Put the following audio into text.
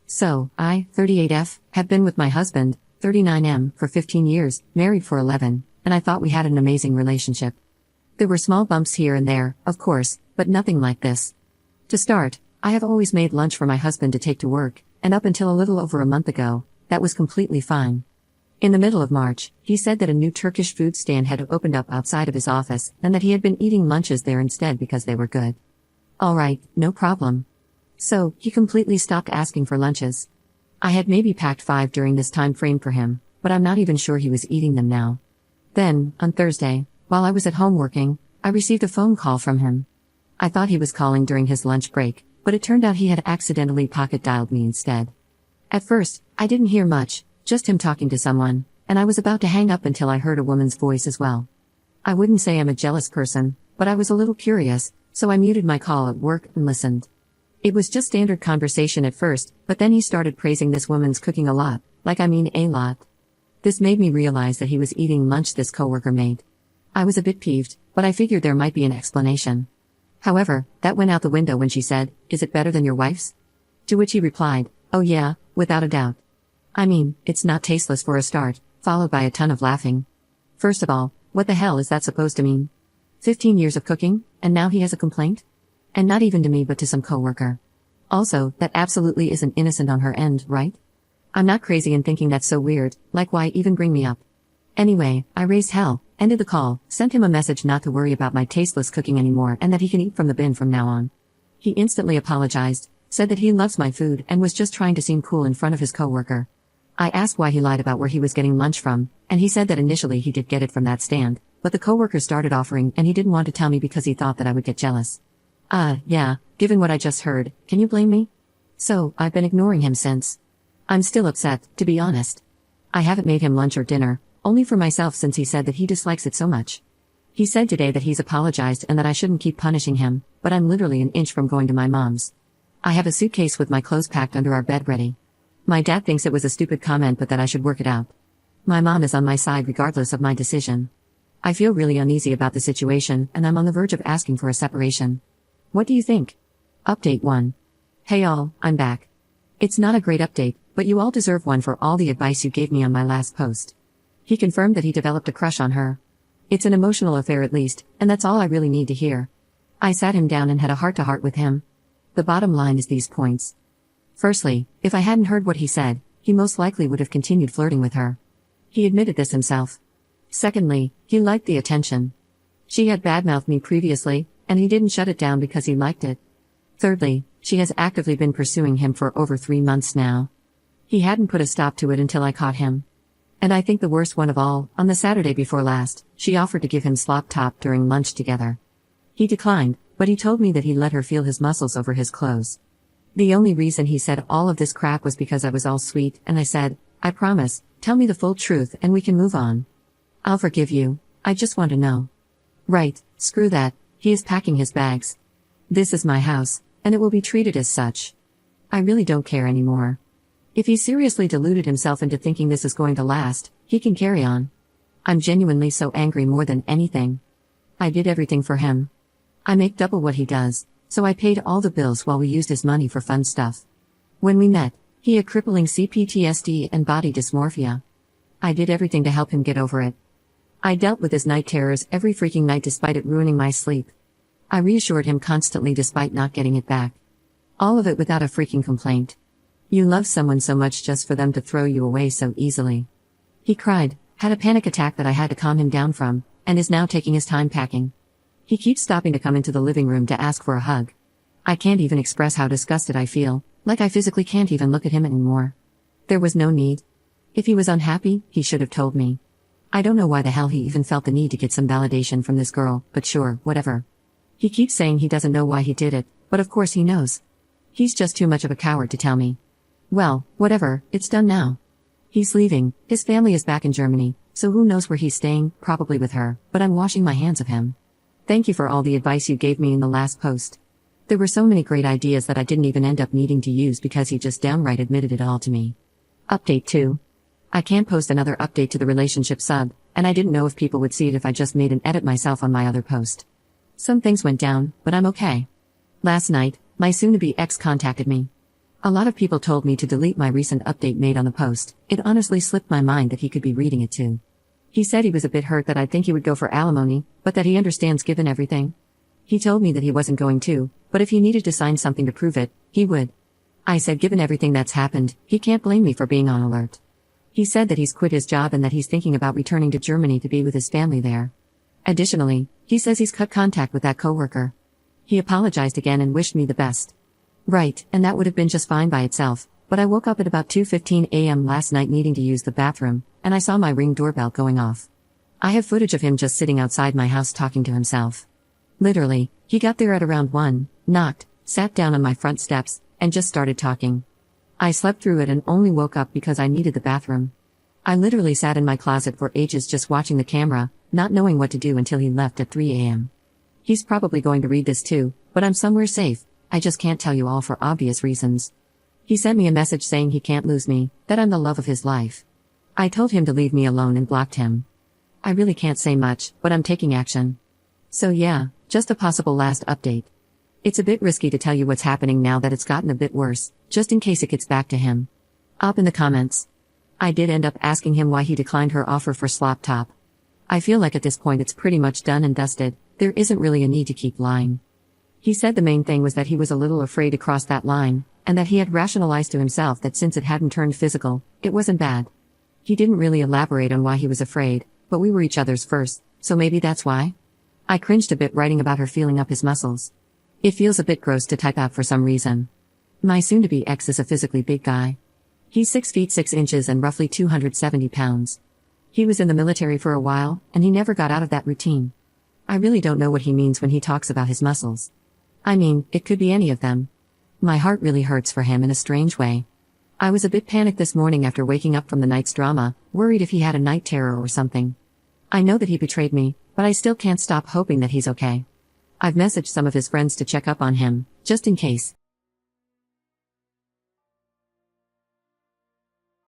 So, I, 38F, have been with my husband, 39M, for 15 years, married for 11, and I thought we had an amazing relationship. There were small bumps here and there, of course, but nothing like this. To start, I have always made lunch for my husband to take to work, and up until a little over a month ago, that was completely fine. In the middle of March, he said that a new Turkish food stand had opened up outside of his office, and that he had been eating lunches there instead because they were good. Alright, no problem. So, he completely stopped asking for lunches. I had maybe packed 5 during this time frame for him, but I'm not even sure he was eating them now. Then, on Thursday, while I was at home working, I received a phone call from him. I thought he was calling during his lunch break, but it turned out he had accidentally pocket-dialed me instead. At first, I didn't hear much, just him talking to someone, and I was about to hang up until I heard a woman's voice as well. I wouldn't say I'm a jealous person, but I was a little curious, so I muted my call at work and listened. It was just standard conversation at first, but then he started praising this woman's cooking a lot, a lot. This made me realize that he was eating lunch this coworker made. I was a bit peeved, but I figured there might be an explanation. However, that went out the window when she said, "Is it better than your wife's?" To which he replied, "Oh yeah, without a doubt. I mean, it's not tasteless for a start," followed by a ton of laughing. First of all, what the hell is that supposed to mean? 15 years of cooking, and now he has a complaint? And not even to me but to some coworker. Also, that absolutely isn't innocent on her end, right? I'm not crazy in thinking that's so weird, like why even bring me up? Anyway, I raised hell, ended the call, sent him a message not to worry about my tasteless cooking anymore and that he can eat from the bin from now on. He instantly apologized, said that he loves my food and was just trying to seem cool in front of his coworker. I asked why he lied about where he was getting lunch from, and he said that initially he did get it from that stand, but the coworker started offering and he didn't want to tell me because he thought that I would get jealous. Yeah, given what I just heard, can you blame me? So, I've been ignoring him since. I'm still upset, to be honest. I haven't made him lunch or dinner, only for myself since he said that he dislikes it so much. He said today that he's apologized and that I shouldn't keep punishing him, but I'm literally an inch from going to my mom's. I have a suitcase with my clothes packed under our bed ready. My dad thinks it was a stupid comment but that I should work it out. My mom is on my side regardless of my decision. I feel really uneasy about the situation and I'm on the verge of asking for a separation. What do you think? Update 1. Hey all, I'm back. It's not a great update, but you all deserve one for all the advice you gave me on my last post. He confirmed that he developed a crush on her. It's an emotional affair at least, and that's all I really need to hear. I sat him down and had a heart-to-heart with him. The bottom line is these points. Firstly, if I hadn't heard what he said, he most likely would have continued flirting with her. He admitted this himself. Secondly, he liked the attention. She had badmouthed me previously, and he didn't shut it down because he liked it. Thirdly, she has actively been pursuing him for over 3 months now. He hadn't put a stop to it until I caught him. And I think the worst one of all, on the Saturday before last, she offered to give him slop top during lunch together. He declined, but he told me that he let her feel his muscles over his clothes. The only reason he said all of this crap was because I was all sweet, and I said, "I promise, tell me the full truth and we can move on. I'll forgive you, I just want to know." Right, screw that. He is packing his bags. This is my house, and it will be treated as such. I really don't care anymore. If he seriously deluded himself into thinking this is going to last, he can carry on. I'm genuinely so angry more than anything. I did everything for him. I make double what he does, so I paid all the bills while we used his money for fun stuff. When we met, he had crippling CPTSD and body dysmorphia. I did everything to help him get over it. I dealt with his night terrors every freaking night despite it ruining my sleep. I reassured him constantly despite not getting it back. All of it without a freaking complaint. You love someone so much just for them to throw you away so easily. He cried, had a panic attack that I had to calm him down from, and is now taking his time packing. He keeps stopping to come into the living room to ask for a hug. I can't even express how disgusted I feel, like I physically can't even look at him anymore. There was no need. If he was unhappy, he should have told me. I don't know why the hell he even felt the need to get some validation from this girl, but sure, whatever. He keeps saying he doesn't know why he did it, but of course he knows. He's just too much of a coward to tell me. Well, whatever, it's done now. He's leaving, his family is back in Germany, so who knows where he's staying, probably with her, but I'm washing my hands of him. Thank you for all the advice you gave me in the last post. There were so many great ideas that I didn't even end up needing to use because he just downright admitted it all to me. Update 2. I can't post another update to the relationship sub, and I didn't know if people would see it if I just made an edit myself on my other post. Some things went down, but I'm okay. Last night, my soon-to-be ex contacted me. A lot of people told me to delete my recent update made on the post. It honestly slipped my mind that he could be reading it too. He said he was a bit hurt that I'd think he would go for alimony, but that he understands given everything. He told me that he wasn't going to, but if he needed to sign something to prove it, he would. I said given everything that's happened, he can't blame me for being on alert. He said that he's quit his job and that he's thinking about returning to Germany to be with his family there. Additionally, he says he's cut contact with that coworker. He apologized again and wished me the best. Right, and that would have been just fine by itself, but I woke up at about 2:15 a.m. last night needing to use the bathroom, and I saw my Ring doorbell going off. I have footage of him just sitting outside my house talking to himself. Literally, he got there at around 1, knocked, sat down on my front steps, and just started talking. I slept through it and only woke up because I needed the bathroom. I literally sat in my closet for ages just watching the camera, not knowing what to do until he left at 3 a.m. He's probably going to read this too, but I'm somewhere safe. I just can't tell you all for obvious reasons. He sent me a message saying he can't lose me, that I'm the love of his life. I told him to leave me alone and blocked him. I really can't say much, but I'm taking action. So yeah, just a possible last update. It's a bit risky to tell you what's happening now that it's gotten a bit worse, just in case it gets back to him. Up in the comments. I did end up asking him why he declined her offer for Slop Top. I feel like at this point it's pretty much done and dusted, there isn't really a need to keep lying. He said the main thing was that he was a little afraid to cross that line, and that he had rationalized to himself that since it hadn't turned physical, it wasn't bad. He didn't really elaborate on why he was afraid, but we were each other's first, so maybe that's why? I cringed a bit writing about her feeling up his muscles. It feels a bit gross to type out for some reason. My soon-to-be ex is a physically big guy. He's 6 feet 6 inches and roughly 270 pounds. He was in the military for a while, and he never got out of that routine. I really don't know what he means when he talks about his muscles. I mean, it could be any of them. My heart really hurts for him in a strange way. I was a bit panicked this morning after waking up from the night's drama, worried if he had a night terror or something. I know that he betrayed me, but I still can't stop hoping that he's okay. I've messaged some of his friends to check up on him, just in case.